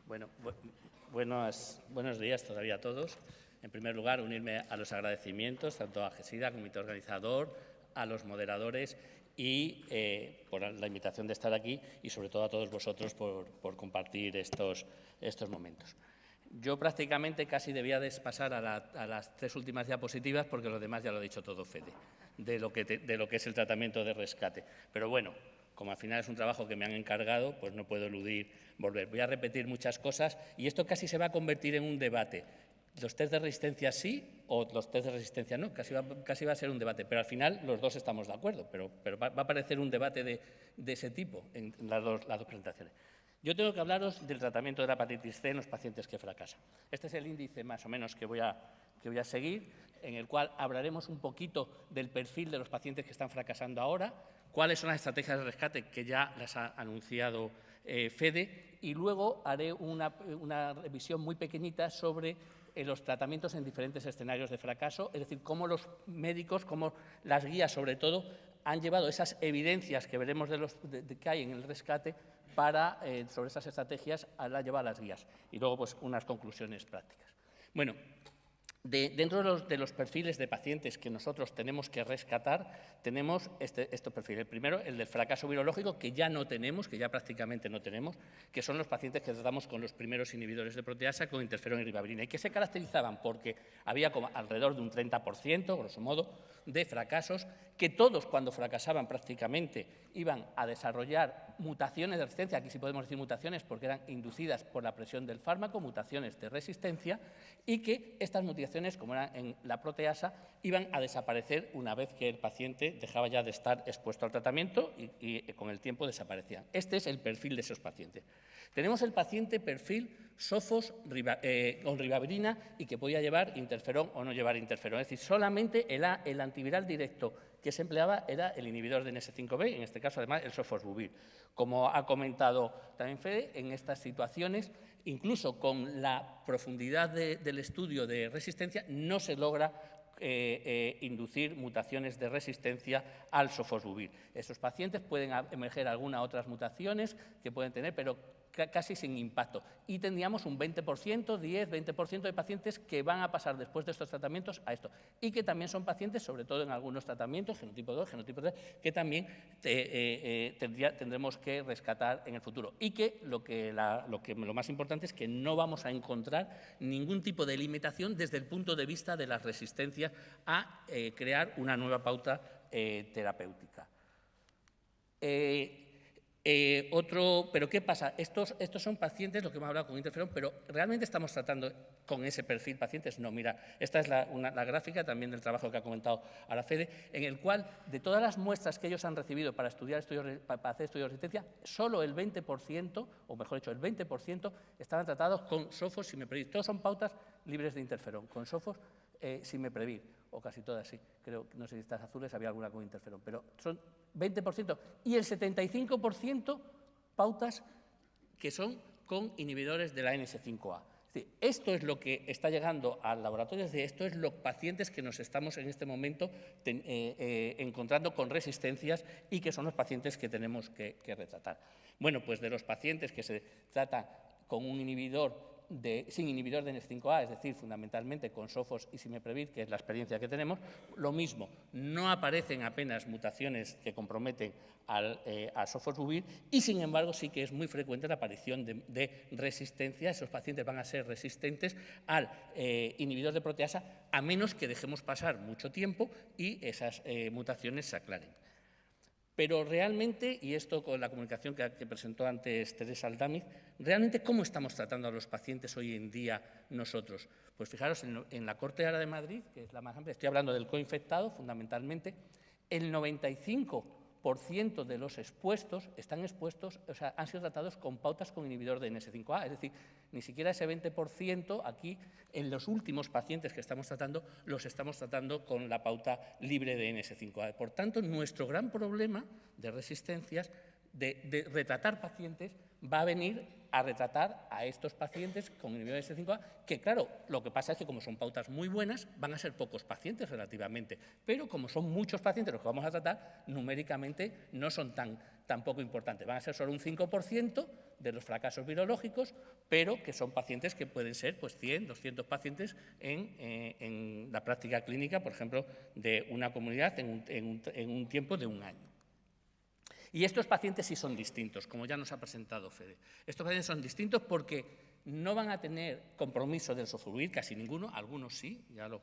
Bueno, buenos días todavía a todos. En primer lugar, unirme a los agradecimientos tanto a GESIDA, comité organizador, a los moderadores y por la invitación de estar aquí y sobre todo a todos vosotros por compartir estos momentos. Yo prácticamente casi debía pasar a las 3 últimas diapositivas porque lo demás ya lo ha dicho todo Fede, de lo que es el tratamiento de rescate. Pero bueno, como al final es un trabajo que me han encargado, pues no puedo eludir volver. Voy a repetir muchas cosas y esto casi se va a convertir en un debate. ¿Los test de resistencia sí o los test de resistencia no? Casi va a ser un debate, pero al final los dos estamos de acuerdo, pero va a parecer un debate de ese tipo en las dos presentaciones. Yo tengo que hablaros del tratamiento de la hepatitis C en los pacientes que fracasan. Este es el índice más o menos que voy a seguir, en el cual hablaremos un poquito del perfil de los pacientes que están fracasando ahora, cuáles son las estrategias de rescate que ya las ha anunciado Fede, y luego haré una revisión muy pequeñita sobre los tratamientos en diferentes escenarios de fracaso, es decir, cómo los médicos, cómo las guías sobre todo, han llevado esas evidencias que veremos que hay en el rescate sobre esas estrategias a llevar a las guías. Y luego, pues, unas conclusiones prácticas. Bueno, dentro de los perfiles de pacientes que nosotros tenemos que rescatar, tenemos estos perfiles. El primero, el del fracaso virológico, que ya no tenemos, que ya prácticamente no tenemos, que son los pacientes que tratamos con los primeros inhibidores de proteasa con interferón y ribavirina, y que se caracterizaban porque había como alrededor de un 30%, grosso modo, de fracasos, que todos cuando fracasaban prácticamente iban a desarrollar mutaciones de resistencia, aquí sí podemos decir mutaciones porque eran inducidas por la presión del fármaco, mutaciones de resistencia, y que estas mutaciones, como eran en la proteasa, iban a desaparecer una vez que el paciente dejaba ya de estar expuesto al tratamiento y con el tiempo desaparecían. Este es el perfil de esos pacientes. Tenemos el paciente perfil sofos con ribavirina y que podía llevar interferón o no llevar interferón. Es decir, solamente el antiviral directo que se empleaba era el inhibidor de NS5B, en este caso además el sofosbuvir. Como ha comentado también Fede, en estas situaciones, incluso con la profundidad del estudio de resistencia, no se logra inducir mutaciones de resistencia al sofosbuvir. Esos pacientes pueden emerger algunas otras mutaciones que pueden tener, pero casi sin impacto. Y tendríamos un 20%, 10, 20% de pacientes que van a pasar después de estos tratamientos a esto. Y que también son pacientes, sobre todo en algunos tratamientos, genotipo 2, genotipo 3, que también tendremos que rescatar en el futuro. Y que lo más importante es que no vamos a encontrar ningún tipo de limitación desde el punto de vista de las resistencias a crear una nueva pauta terapéutica. Pero ¿qué pasa? Estos son pacientes, lo que hemos hablado con interferón, pero ¿realmente estamos tratando con ese perfil pacientes? No, mira, esta es la gráfica también del trabajo que ha comentado ahora Fede, en el cual de todas las muestras que ellos han recibido para hacer estudios de resistencia, solo el 20%, o mejor dicho, el 20% estaban tratados con sofos simeprevir. Todos son pautas libres de interferón, con sofos simeprevir, o casi todas sí. Creo, no sé si estas azules había alguna con interferón, pero son 20%, y el 75% pautas que son con inhibidores de la NS5A. Es decir, esto es lo que está llegando al laboratorio, es decir, esto es los pacientes que nos estamos en este momento encontrando con resistencias y que son los pacientes que tenemos que retratar. Bueno, pues de los pacientes que se tratan con un inhibidor sin inhibidor de NS5A, es decir, fundamentalmente con sofos y simeprevir, que es la experiencia que tenemos, lo mismo, no aparecen apenas mutaciones que comprometen a sofosbuvir y, sin embargo, sí que es muy frecuente la aparición de resistencia. Esos pacientes van a ser resistentes al inhibidor de proteasa, a menos que dejemos pasar mucho tiempo y esas mutaciones se aclaren. Pero realmente, y esto con la comunicación que presentó antes Teresa Aldamiz, realmente ¿cómo estamos tratando a los pacientes hoy en día nosotros? Pues fijaros, en la Corte de Madrid, que es la más amplia, estoy hablando del coinfectado fundamentalmente, el 95% de los expuestos están expuestos, o sea, han sido tratados con pautas con inhibidor de NS5A, es decir, ni siquiera ese 20% aquí, en los últimos pacientes que estamos tratando, los estamos tratando con la pauta libre de NS5A. Por tanto, nuestro gran problema de resistencias, de retratar pacientes, va a venir a retratar a estos pacientes con inhibidores de C5A, que claro, lo que pasa es que como son pautas muy buenas, van a ser pocos pacientes relativamente, pero como son muchos pacientes los que vamos a tratar, numéricamente no son tan poco importantes. Van a ser solo un 5% de los fracasos virológicos, pero que son pacientes que pueden ser pues, 100, 200 pacientes en la práctica clínica, por ejemplo, de una comunidad en un tiempo de un año. Y estos pacientes sí son distintos, como ya nos ha presentado Fede. Estos pacientes son distintos porque no van a tener compromiso del sofosbuvir, casi ninguno, algunos sí, ya lo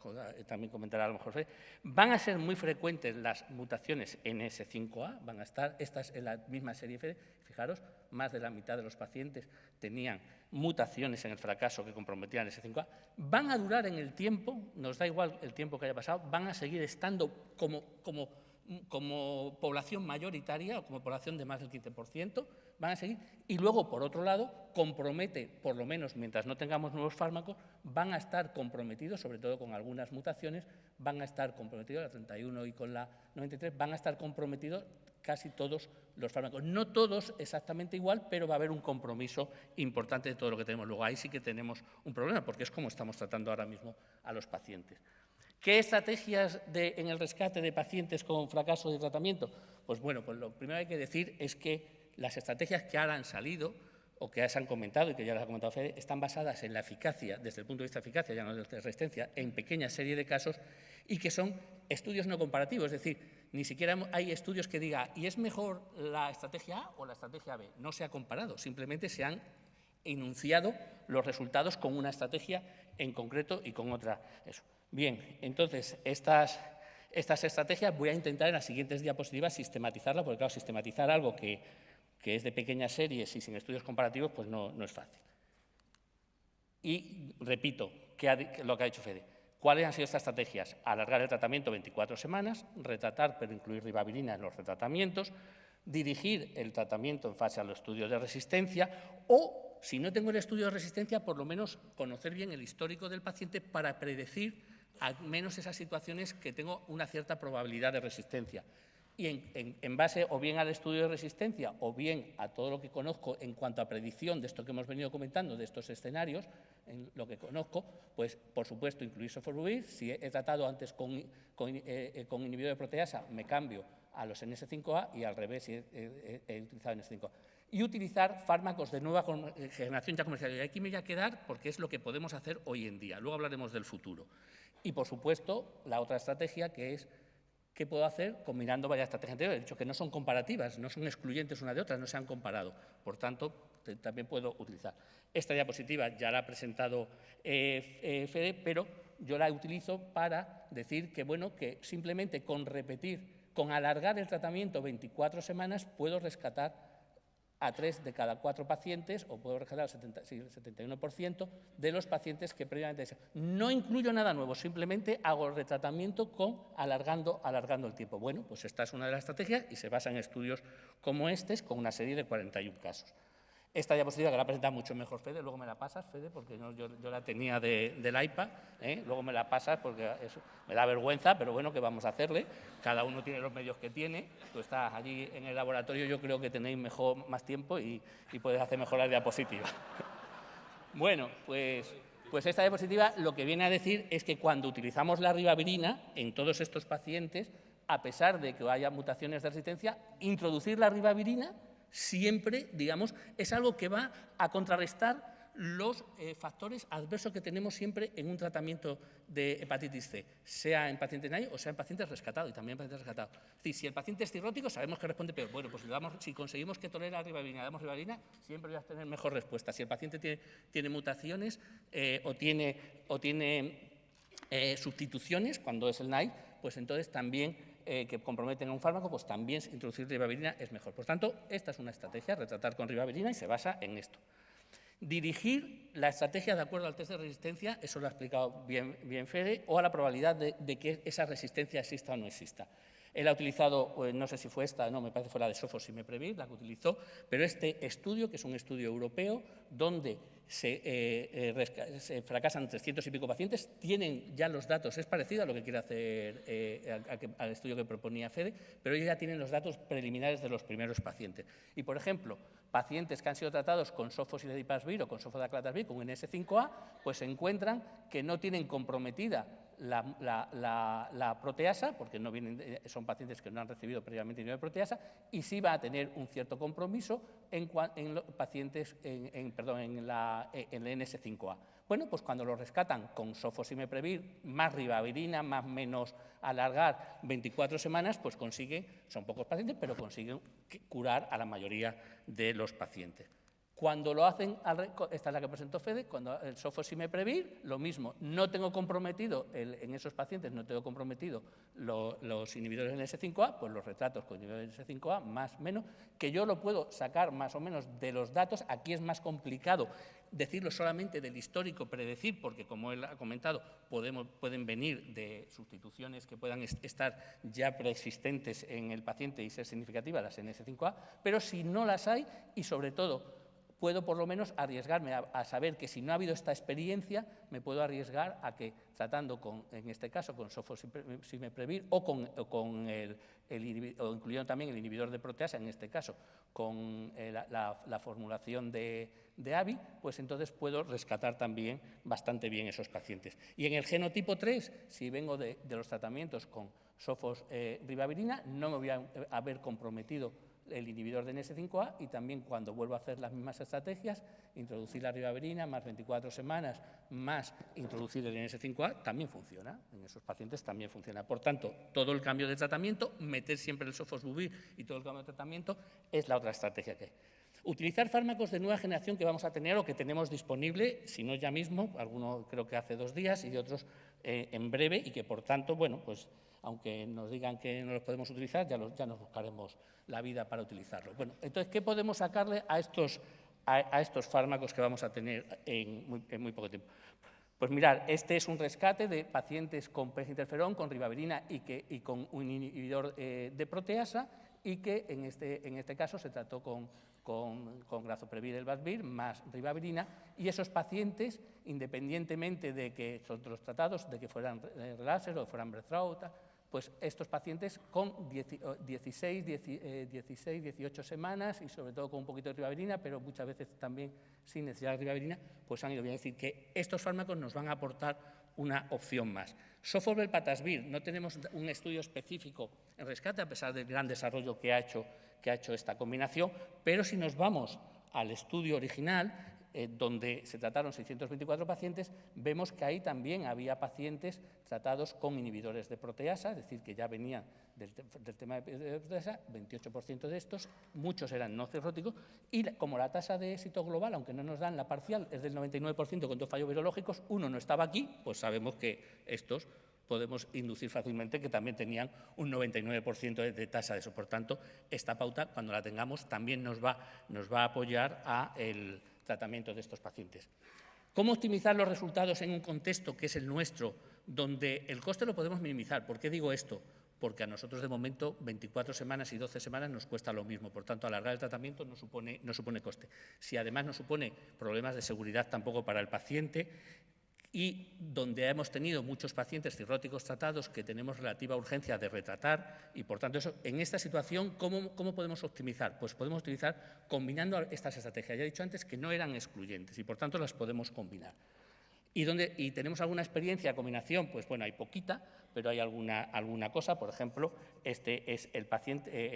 también comentará a lo mejor Fede. Van a ser muy frecuentes las mutaciones en S5A, van a estar, estas en la misma serie Fede. Fijaros, más de la mitad de los pacientes tenían mutaciones en el fracaso que comprometían S5A. Van a durar en el tiempo, nos da igual el tiempo que haya pasado, van a seguir estando como población mayoritaria o como población de más del 15%, van a seguir. Y luego, por otro lado, compromete, por lo menos mientras no tengamos nuevos fármacos, van a estar comprometidos, sobre todo con algunas mutaciones, van a estar comprometidos, la 31 y con la 93, van a estar comprometidos casi todos los fármacos. No todos exactamente igual, pero va a haber un compromiso importante de todo lo que tenemos. Luego ahí sí que tenemos un problema, porque es como estamos tratando ahora mismo a los pacientes. ¿Qué estrategias en el rescate de pacientes con fracaso de tratamiento? Pues bueno, pues lo primero que hay que decir es que las estrategias que ahora han salido o que ya se han comentado y que ya las ha comentado Fede, están basadas en la eficacia, desde el punto de vista de eficacia, ya no de resistencia, en pequeña serie de casos y que son estudios no comparativos, es decir, ni siquiera hay estudios que digan ¿y es mejor la estrategia A o la estrategia B? No se ha comparado, simplemente se han enunciado los resultados con una estrategia en concreto y con otra. Eso. Bien, entonces, estas estrategias voy a intentar en las siguientes diapositivas sistematizarlas, porque claro, sistematizar algo que es de pequeñas series y sin estudios comparativos, pues no es fácil. Y repito lo que ha dicho Fede. ¿Cuáles han sido estas estrategias? Alargar el tratamiento 24 semanas, retratar pero incluir ribavirina en los retratamientos, dirigir el tratamiento en fase a los estudios de resistencia o, si no tengo el estudio de resistencia, por lo menos conocer bien el histórico del paciente para predecir al menos esas situaciones que tengo una cierta probabilidad de resistencia. Y en base o bien al estudio de resistencia o bien a todo lo que conozco en cuanto a predicción de esto que hemos venido comentando, de estos escenarios, en lo que conozco, pues por supuesto incluir sofosbuvir. Si he tratado antes con inhibidor de proteasa, me cambio a los NS5A y al revés si he utilizado NS5A. Y utilizar fármacos de nueva generación ya comercial. Y aquí me voy a quedar porque es lo que podemos hacer hoy en día. Luego hablaremos del futuro. Y, por supuesto, la otra estrategia que es ¿qué puedo hacer combinando varias estrategias anteriores? He dicho que no son comparativas, no son excluyentes una de otra, no se han comparado. Por tanto, también puedo utilizar. Esta diapositiva ya la ha presentado Fede, pero yo la utilizo para decir que, bueno, que simplemente con alargar el tratamiento 24 semanas, puedo rescatar a 3 de cada 4 pacientes, o puedo rescatar el 71% de los pacientes que previamente... No incluyo nada nuevo, simplemente hago el retratamiento alargando el tiempo. Bueno, pues esta es una de las estrategias y se basa en estudios como con una serie de 41 casos. Esta diapositiva que la presenta mucho mejor Fede, luego me la pasas, Fede, porque yo la tenía del iPad, luego me la pasas porque eso me da vergüenza, pero bueno, ¿qué vamos a hacerle? Cada uno tiene los medios que tiene, tú estás allí en el laboratorio, yo creo que tenéis más tiempo y puedes hacer mejor la diapositiva. Bueno, pues esta diapositiva lo que viene a decir es que cuando utilizamos la ribavirina en todos estos pacientes, a pesar de que haya mutaciones de resistencia, introducir la ribavirina siempre, digamos, es algo que va a contrarrestar los factores adversos que tenemos siempre en un tratamiento de hepatitis C, sea en pacientes NAI o sea en pacientes rescatados, y también en pacientes rescatados. Es decir, si el paciente es cirrótico, sabemos que responde peor. Bueno, pues si conseguimos que tolere la ribavirina, damos ribavirina, siempre voy a tener mejor respuesta. Si el paciente tiene mutaciones o tiene sustituciones, cuando es el NAI, pues entonces también que comprometen a un fármaco, pues también introducir ribavirina es mejor. Por tanto, esta es una estrategia, retratar con ribavirina, y se basa en esto. Dirigir la estrategia de acuerdo al test de resistencia, eso lo ha explicado bien Fede, o a la probabilidad de que esa resistencia exista o no exista. Él ha utilizado, pues, no sé si fue esta, no, me parece que fue la de Sofosime-Previr, la que utilizó, pero este estudio, que es un estudio europeo, donde se fracasan 300 y pico pacientes, tienen ya los datos, es parecido a lo que quiere hacer al estudio que proponía Fede, pero ellos ya tienen los datos preliminares de los primeros pacientes. Y, por ejemplo, pacientes que han sido tratados con sofosine-dipasvir o con sofosine-daclatasvir, con un NS5A, pues se encuentran que no tienen comprometida la proteasa, porque no son pacientes que no han recibido previamente inhibidor de proteasa, y sí va a tener un cierto compromiso en los pacientes en el NS5A. Bueno, pues cuando lo rescatan con sofosime-previr, más ribavirina, más menos alargar 24 semanas, pues son pocos pacientes, pero consiguen curar a la mayoría de los pacientes. Cuando lo hacen, esta es la que presentó Fede, cuando el sofosime-previr, lo mismo, no tengo comprometido, en esos pacientes no tengo comprometido los inhibidores en NS5A, pues los retratos con inhibidores en NS5A, más o menos, que yo lo puedo sacar más o menos de los datos. Aquí es más complicado decirlo solamente del histórico, predecir, porque como él ha comentado, pueden venir de sustituciones que puedan estar ya preexistentes en el paciente y ser significativas las NS5A, pero si no las hay, y sobre todo puedo por lo menos arriesgarme a saber que si no ha habido esta experiencia, me puedo arriesgar a que tratando en este caso, con sofosime-previr o incluyendo también el inhibidor de proteasa, en este caso, con la formulación de AVI, pues entonces puedo rescatar también bastante bien esos pacientes. Y en el genotipo 3, si vengo de los tratamientos con sofos-ribavirina, no me voy a haber comprometido el inhibidor de NS5A, y también cuando vuelvo a hacer las mismas estrategias, introducir la ribavirina más 24 semanas, más introducir el NS5A, también funciona, en esos pacientes también funciona. Por tanto, todo el cambio de tratamiento, meter siempre el sofosbuvir y todo el cambio de tratamiento es la otra estrategia que hay. Utilizar fármacos de nueva generación que vamos a tener o que tenemos disponible, si no ya mismo, algunos creo que hace 2 días y otros en breve, y que por tanto, bueno, pues aunque nos digan que no los podemos utilizar, ya nos buscaremos la vida para utilizarlos. Bueno, entonces, ¿qué podemos sacarle a estos fármacos que vamos a tener en muy poco tiempo? Pues mirar, este es un rescate de pacientes con PEG-interferón, con ribavirina y con un inhibidor de proteasa, y que en este caso se trató con grazoprevir, el Elbasvir, más ribavirina, y esos pacientes, independientemente de que son los tratados, de que fueran Relaxer o fueran Breathrow, pues estos pacientes con 16, 18 semanas y sobre todo con un poquito de ribavirina, pero muchas veces también sin necesidad de ribavirina, pues han ido bien. Es decir, que estos fármacos nos van a aportar una opción más. Sofosbuvir-Velpatasvir, no tenemos un estudio específico en rescate, a pesar del gran desarrollo que ha hecho esta combinación, pero si nos vamos al estudio original, donde se trataron 624 pacientes, vemos que ahí también había pacientes tratados con inhibidores de proteasa, es decir, que ya venían del tema de proteasa, 28% de estos, muchos eran no cirróticos, y como la tasa de éxito global, aunque no nos dan la parcial, es del 99% con 2 fallos virológicos, uno no estaba aquí, pues sabemos que estos podemos inducir fácilmente que también tenían un 99% de tasa de eso. Por tanto, esta pauta, cuando la tengamos, también nos va a apoyar a el tratamiento de estos pacientes. ¿Cómo optimizar los resultados en un contexto que es el nuestro, donde el coste lo podemos minimizar? ¿Por qué digo esto? Porque a nosotros, de momento, 24 semanas y 12 semanas nos cuesta lo mismo. Por tanto, alargar el tratamiento no supone coste. Si además no supone problemas de seguridad tampoco para el paciente, y donde hemos tenido muchos pacientes cirróticos tratados que tenemos relativa urgencia de retratar, y por tanto en esta situación, ¿cómo podemos optimizar? Pues podemos utilizar combinando estas estrategias. Ya he dicho antes que no eran excluyentes y por tanto las podemos combinar. ¿Y tenemos alguna experiencia de combinación? Pues bueno, hay poquita, pero hay alguna cosa. Por ejemplo, este es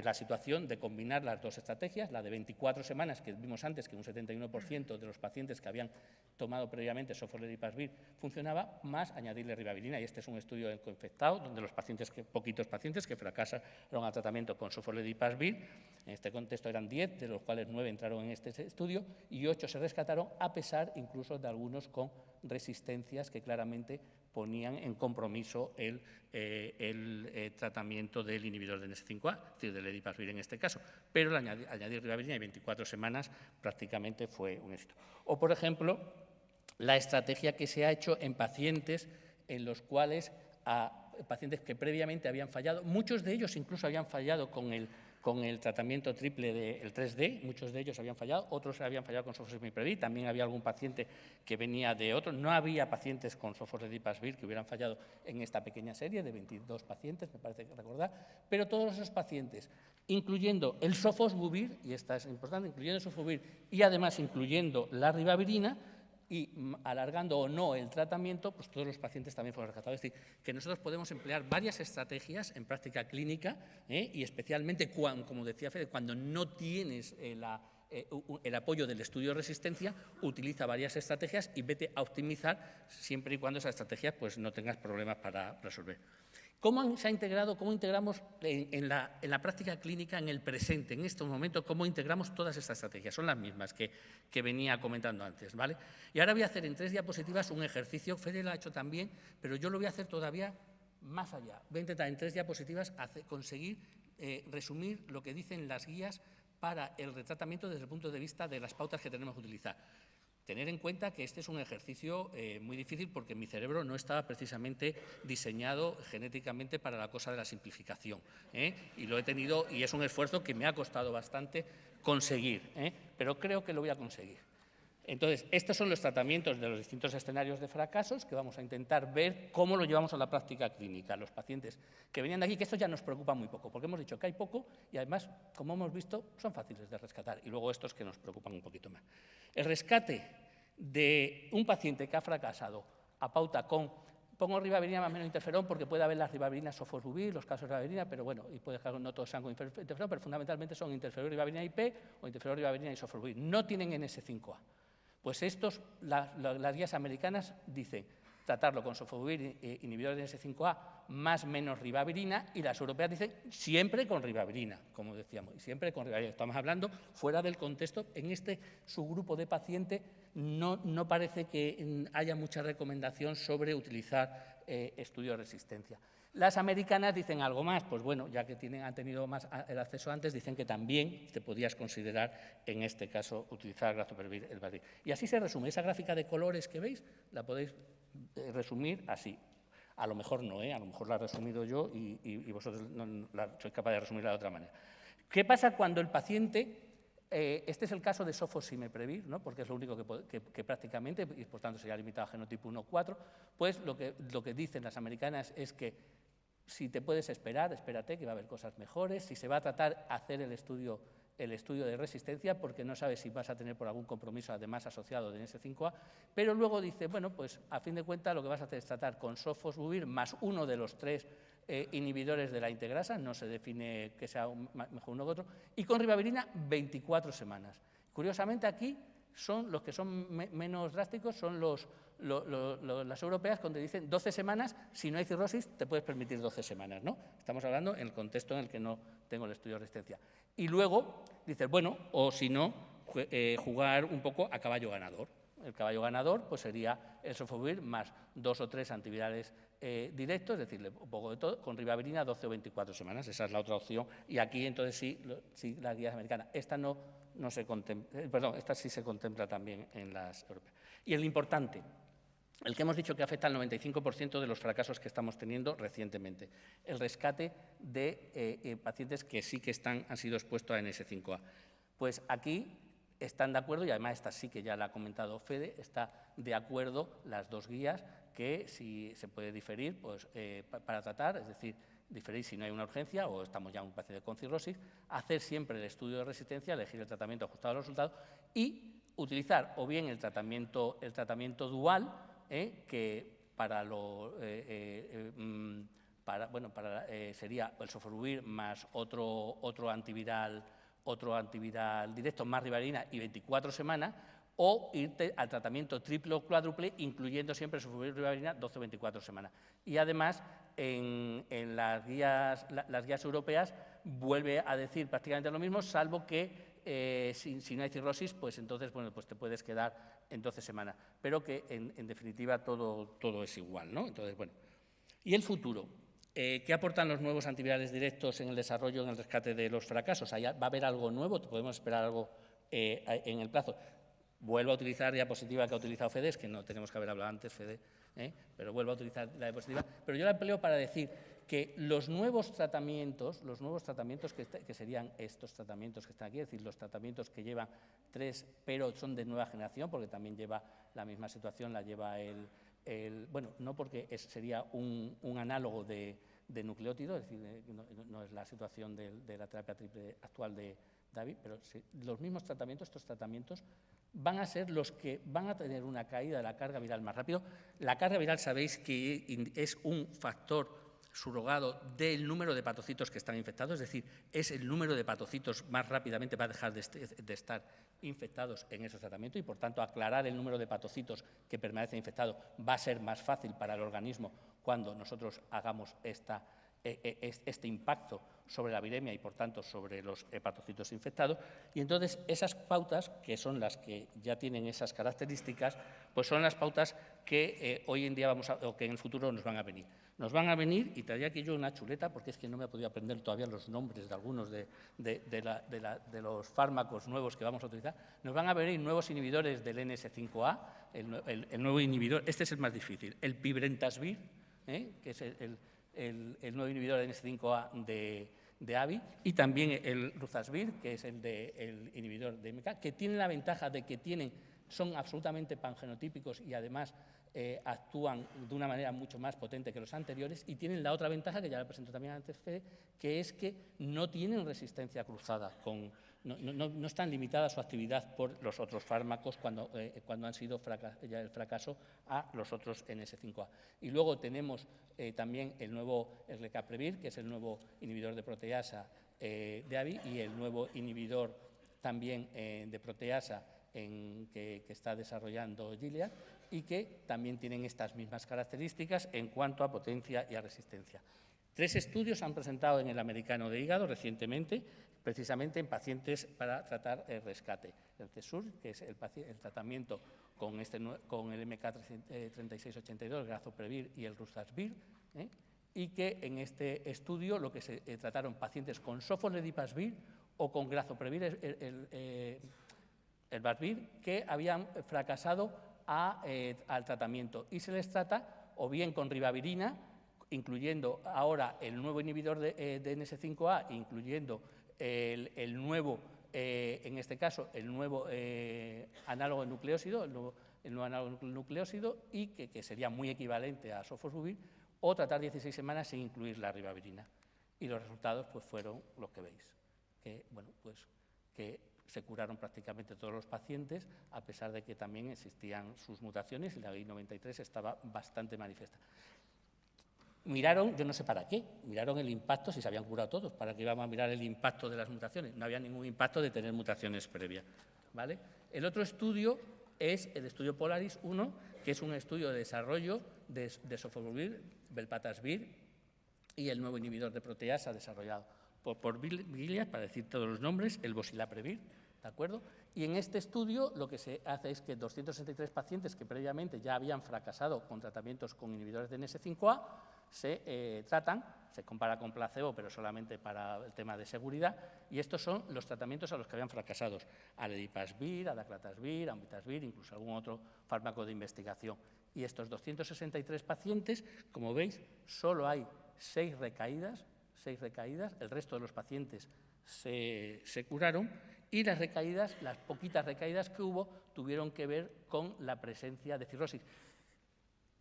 la situación de combinar las dos estrategias, la de 24 semanas que vimos antes, que un 71% de los pacientes que habían tomado previamente sofosbuvir funcionaba, más añadirle ribavirina. Y este es un estudio del coinfectado, donde poquitos pacientes que fracasaron al tratamiento con sofosbuvir, en este contexto eran 10, de los cuales 9 entraron en este estudio y 8 se rescataron, a pesar incluso de algunos con resistencias que claramente ponían en compromiso el tratamiento del inhibidor de NS5A, es decir, del Elbasvir en este caso. Pero el añadir ribavirina y 24 semanas prácticamente fue un éxito. O, por ejemplo, la estrategia que se ha hecho en pacientes en los cuales pacientes que previamente habían fallado. Muchos de ellos incluso habían fallado con el tratamiento triple del 3D, muchos de ellos habían fallado, otros habían fallado con sofosbuvir. También había algún paciente que venía de otro. No había pacientes con sofosbuvir que hubieran fallado en esta pequeña serie de 22 pacientes, me parece recordar, pero todos esos pacientes, incluyendo el sofosbuvir, y esta es importante, incluyendo el sofosbuvir y además incluyendo la ribavirina, y alargando o no el tratamiento, pues todos los pacientes también fueron rescatados. Es decir, que nosotros podemos emplear varias estrategias en práctica clínica y especialmente, como decía Fede, cuando no tienes el apoyo del estudio de resistencia, utiliza varias estrategias y vete a optimizar siempre y cuando esas estrategias pues, no tengas problemas para resolver. ¿Cómo se ha integrado, cómo integramos en la práctica clínica en el presente, en estos momentos, cómo integramos todas estas estrategias? Son las mismas que venía comentando antes, ¿vale? Y ahora voy a hacer en 3 diapositivas un ejercicio, Fede lo ha hecho también, pero yo lo voy a hacer todavía más allá. Voy a intentar en 3 diapositivas conseguir resumir lo que dicen las guías para el retratamiento desde el punto de vista de las pautas que tenemos que utilizar. Tener en cuenta que este es un ejercicio muy difícil porque mi cerebro no estaba precisamente diseñado genéticamente para la cosa de la simplificación. Y lo he tenido, y es un esfuerzo que me ha costado bastante conseguir, pero creo que lo voy a conseguir. Entonces, estos son los tratamientos de los distintos escenarios de fracasos que vamos a intentar ver cómo lo llevamos a la práctica clínica. Los pacientes que venían de aquí, que esto ya nos preocupa muy poco, porque hemos dicho que hay poco y además, como hemos visto, son fáciles de rescatar. Y luego estos que nos preocupan un poquito más. El rescate de un paciente que ha fracasado a pauta con, pongo ribavirina más menos interferón porque puede haber las ribavirinas sofosbuvir, los casos de ribavirina, pero bueno, y puede dejar no todos sean con interferón, pero fundamentalmente son interferón ribavirina IP o interferón ribavirina y sofosbuvir. No tienen NS5A. Pues estos, las guías americanas dicen tratarlo con sofosbuvir inhibidores de NS5A más menos ribavirina, y las europeas dicen siempre con ribavirina, como decíamos, y siempre con ribavirina. Estamos hablando fuera del contexto. En este subgrupo de paciente no parece que haya mucha recomendación sobre utilizar estudio de resistencia. Las americanas dicen algo más, pues bueno, ya que han tenido más el acceso antes, dicen que también te podías considerar, en este caso, utilizar grazopervir. Y así se resume. Esa gráfica de colores que veis, la podéis resumir así. A lo mejor no, a lo mejor la he resumido yo y vosotros no sois capaces de resumirla de otra manera. ¿Qué pasa cuando el paciente, este es el caso de sofosbuvir, ¿no? Porque es lo único que prácticamente, y por tanto sería limitado a genotipo 1-4, pues lo que dicen las americanas es que si te puedes esperar, espérate, que va a haber cosas mejores. Si se va a tratar hacer el estudio de resistencia, porque no sabes si vas a tener por algún compromiso además asociado de NS5A, pero luego dice, bueno, pues a fin de cuentas lo que vas a hacer es tratar con sofosbuvir más uno de los 3 inhibidores de la integrasa, no se define que sea mejor uno que otro, y con ribavirina 24 semanas. Curiosamente aquí son los que son menos drásticos, son las europeas, donde dicen 12 semanas, si no hay cirrosis te puedes permitir 12 semanas, ¿no? Estamos hablando en el contexto en el que no tengo el estudio de resistencia. Y luego dices, bueno, o si no, jugar un poco a caballo ganador. El caballo ganador pues sería el sofosbuvir más 2 o 3 antivirales directos, es decir, un poco de todo, con ribavirina 12 o 24 semanas. Esa es la otra opción. Y aquí entonces sí las guías americanas. Esta no se contempla, perdón, esta sí se contempla también en las europeas. Y el importante, el que hemos dicho que afecta al 95% de los fracasos que estamos teniendo recientemente, el rescate de pacientes que sí que han sido expuestos a NS5A. Pues aquí están de acuerdo, y además esta sí que ya la ha comentado Fede, está de acuerdo las 2 guías que si se puede diferir pues, para tratar, es decir, diferir si no hay una urgencia o estamos ya en un paciente con cirrosis, hacer siempre el estudio de resistencia, elegir el tratamiento ajustado a los resultados y utilizar o bien el tratamiento dual, que sería el sofosbuvir más otro antiviral directo, más ribavirina y 24 semanas, o irte al tratamiento triple o cuádruple, incluyendo siempre sofosbuvir y ribavirina 12 o 24 semanas. Y además, en las guías europeas vuelve a decir prácticamente lo mismo, salvo que si no hay cirrosis, pues entonces bueno, pues te puedes quedar en 12 semanas. Pero que en definitiva todo es igual, ¿no? Entonces, bueno. ¿Y el futuro? ¿Qué aportan los nuevos antivirales directos en el desarrollo, en el rescate de los fracasos? ¿Va a haber algo nuevo? ¿Podemos esperar algo en el plazo? Vuelvo a utilizar diapositiva que ha utilizado Fede, es que no tenemos que haber hablado antes, Fede, pero vuelvo a utilizar la diapositiva. Pero yo la empleo para decir que los nuevos tratamientos que serían estos tratamientos que están aquí, es decir, los tratamientos que llevan 3, pero son de nueva generación, porque también lleva la misma situación, la lleva bueno, no porque sería un análogo de nucleótido, es decir, no es la situación de la terapia triple actual de David, pero sí, los mismos tratamientos, estos tratamientos, van a ser los que van a tener una caída de la carga viral más rápido. La carga viral sabéis que es un factor surrogado del número de hepatocitos que están infectados, es decir, es el número de hepatocitos más rápidamente va a dejar de estar infectados en esos tratamientos y, por tanto, aclarar el número de hepatocitos que permanecen infectados va a ser más fácil para el organismo cuando nosotros hagamos este impacto sobre la viremia y, por tanto, sobre los hepatocitos infectados. Y entonces esas pautas, que son las que ya tienen esas características, pues son las pautas que hoy en día o que en el futuro nos van a venir. Nos van a venir, y traía aquí yo una chuleta, porque es que no me he podido aprender todavía los nombres de algunos de los fármacos nuevos que vamos a utilizar. Nos van a venir nuevos inhibidores del NS5A, el nuevo inhibidor, este es el más difícil, el pibrentasvir, que es el nuevo inhibidor de NS5A de AVI, y también el ruzasvir, que es el inhibidor de MK, que tienen la ventaja de que son absolutamente pangenotípicos y además actúan de una manera mucho más potente que los anteriores, y tienen la otra ventaja, que ya la presentó también antes Fede, que es que no tienen resistencia cruzada, no están limitadas su actividad por los otros fármacos cuando han sido ya el fracaso a los otros NS5A. Y luego tenemos también el nuevo erlecaprevir, que es el nuevo inhibidor de proteasa de AVI, y el nuevo inhibidor también de proteasa que está desarrollando Gilead, y que también tienen estas mismas características en cuanto a potencia y a resistencia. 3 estudios se han presentado en el Americano de Hígado recientemente, precisamente en pacientes para tratar el rescate. El CESUR, que es el tratamiento con el MK3682, el grazoprevir y el ruzasvir, y que en este estudio lo que se trataron pacientes con sofosbuvir o con grazoprevir, el Vasvir, que habían fracasado al tratamiento, y se les trata o bien con ribavirina, incluyendo ahora el nuevo inhibidor de NS5A, incluyendo el nuevo, en este caso, el nuevo análogo de nucleósido, el nuevo análogo de nucleósido, y que sería muy equivalente a sofosbuvir, o tratar 16 semanas sin incluir la ribavirina. Y los resultados pues fueron los que veis, que se curaron prácticamente todos los pacientes, a pesar de que también existían sus mutaciones y la GI93 estaba bastante manifiesta. Miraron, yo no sé para qué, miraron el impacto, si se habían curado todos, ¿para qué íbamos a mirar el impacto de las mutaciones? No había ningún impacto de tener mutaciones previas, ¿vale? El otro estudio es el estudio Polaris 1, que es un estudio de desarrollo de sofosbuvir, velpatasvir y el nuevo inhibidor de proteasa desarrollado por Gilead, para decir todos los nombres, el bosilaprevir, ¿de acuerdo? Y en este estudio lo que se hace es que 263 pacientes que previamente ya habían fracasado con tratamientos con inhibidores de NS5A se tratan, se compara con placebo, pero solamente para el tema de seguridad, y estos son los tratamientos a los que habían fracasado: aledipasvir, adaclatasvir, amvitasvir, incluso algún otro fármaco de investigación. Y estos 263 pacientes, como veis, solo hay 6 recaídas, el resto de los pacientes se curaron, y las recaídas, las poquitas recaídas que hubo, tuvieron que ver con la presencia de cirrosis.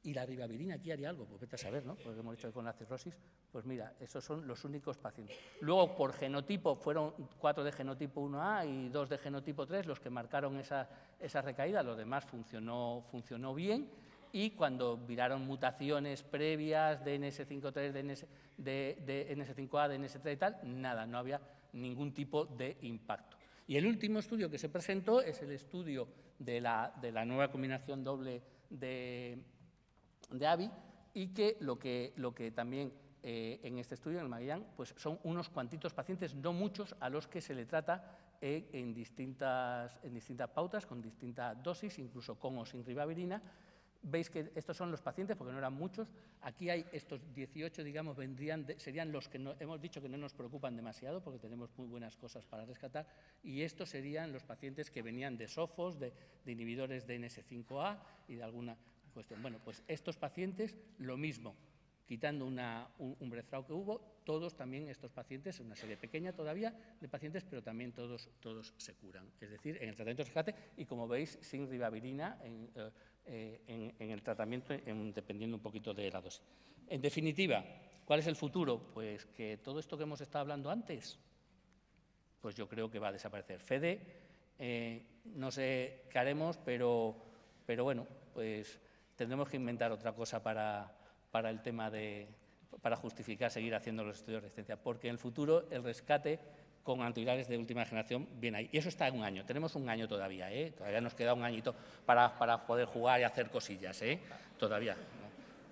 ¿Y la ribavirina aquí haría algo? Pues vete a saber, ¿no? Porque hemos dicho que con la cirrosis, pues mira, esos son los únicos pacientes. Luego, por genotipo, fueron 4 de genotipo 1A y 2 de genotipo 3 los que marcaron esa recaída, lo demás funcionó bien. Y cuando miraron mutaciones previas de NS5A, de NS3 y tal, nada, no había ningún tipo de impacto. Y el último estudio que se presentó es el estudio de la nueva combinación doble de AVI, y que lo que también en este estudio, en el Magellan, pues son unos cuantitos pacientes, no muchos, a los que se le trata en distintas pautas, con distintas dosis, incluso con o sin ribavirina, Veis que estos son los pacientes, porque no eran muchos. Aquí hay estos 18, digamos, serían los que hemos dicho que no nos preocupan demasiado, porque tenemos muy buenas cosas para rescatar, y estos serían los pacientes que venían de SOFOS, de inhibidores de NS5A y de alguna cuestión. Bueno, pues estos pacientes, lo mismo, quitando un breathrout que hubo, todos también estos pacientes, una serie pequeña todavía de pacientes, pero también todos se curan. Es decir, en el tratamiento de rescate y, como veis, sin ribavirina en el tratamiento, dependiendo un poquito de la dosis. En definitiva, ¿cuál es el futuro? Pues que todo esto que hemos estado hablando antes, pues yo creo que va a desaparecer. FEDE, no sé qué haremos, pero bueno, pues tendremos que inventar otra cosa para el tema para justificar seguir haciendo los estudios de resistencia, porque en el futuro el rescate con antivirales de última generación viene ahí. Y eso está en un año, tenemos un año todavía, todavía nos queda un añito para poder jugar y hacer cosillas, todavía,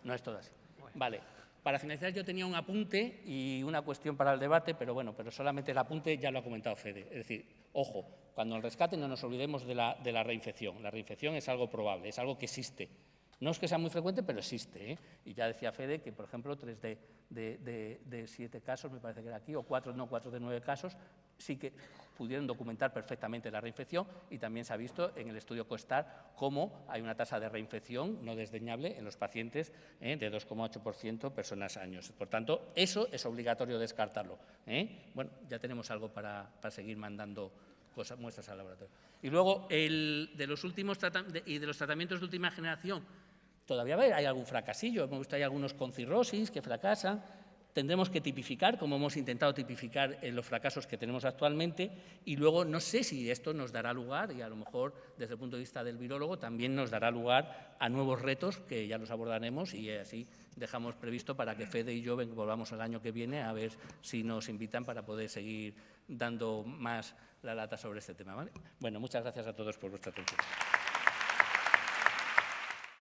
no es todo así. Vale, para finalizar yo tenía un apunte y una cuestión para el debate, pero bueno, solamente el apunte ya lo ha comentado Fede. Es decir, ojo, cuando el rescate no nos olvidemos de la reinfección. La reinfección es algo probable, es algo que existe. No es que sea muy frecuente, pero existe, Y ya decía Fede que, por ejemplo, 3 de 7 casos, me parece que era aquí, o 4 de 9 casos, sí que pudieron documentar perfectamente la reinfección, y también se ha visto en el estudio COSTAR cómo hay una tasa de reinfección no desdeñable en los pacientes de 2,8% personas años. Por tanto, eso es obligatorio descartarlo. Bueno, ya tenemos algo para seguir mandando muestras al laboratorio. Y luego, de los tratamientos de última generación, todavía hay algún fracasillo. Hemos visto hay algunos con cirrosis que fracasan. Tendremos que tipificar, como hemos intentado tipificar los fracasos que tenemos actualmente, y luego no sé si esto nos dará lugar, y a lo mejor desde el punto de vista del virólogo también nos dará lugar a nuevos retos que ya los abordaremos, y así dejamos previsto para que Fede y yo volvamos el año que viene a ver si nos invitan para poder seguir dando más la lata sobre este tema, ¿vale? Bueno, muchas gracias a todos por vuestra atención.